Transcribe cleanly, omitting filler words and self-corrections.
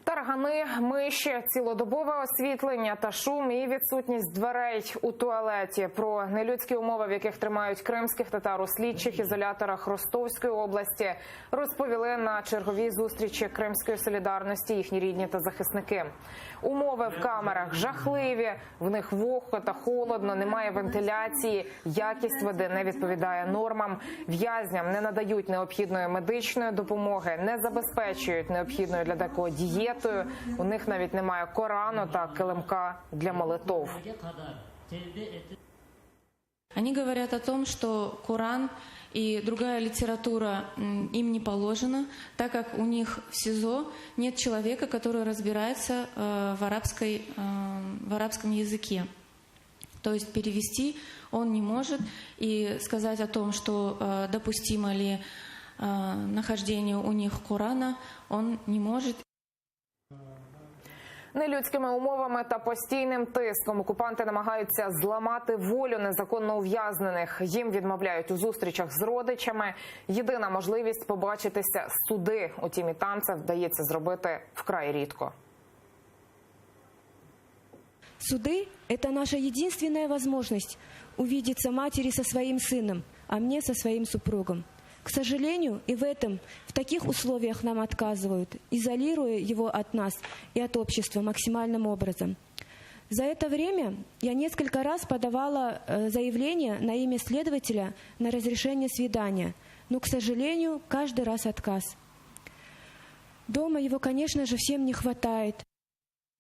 Таргани, миші, цілодобове освітлення та шум і відсутність дверей у туалеті. Про нелюдські умови, в яких тримають кримських татар у слідчих ізоляторах Ростовської області, розповіли на черговій зустрічі Кримської солідарності їхні рідні та захисники. Умови в камерах жахливі, в них вогко та холодно, немає вентиляції, якість води не відповідає нормам, в'язням не надають необхідної медичної допомоги, не забезпечують необхідною для декого дієтою, у них навіть немає Корану та килимка для молитов. Они говорят о том, что Коран и другая литература им не положена, так как у них в СИЗО нет человека, который разбирается в арабском языке. То есть перевести он не может, и сказать о том, что допустимо ли нахождение у них Корана, он не может. Нелюдськими умовами та постійним тиском окупанти намагаються зламати волю незаконно ув'язнених. Їм відмовляють у зустрічах з родичами. Єдина можливість побачитися – суди. Утім, і там це вдається зробити вкрай рідко. Суды – это наша единственная возможность увидеться матери со своим сыном, а мне со своим супругом. К сожалению, и в таких условиях нам отказывают, изолируя его от нас и от общества максимальным образом. За это время я несколько раз подавала заявление на имя следователя на разрешение свидания, но, к сожалению, каждый раз отказ. Дома его, конечно же, всем не хватает.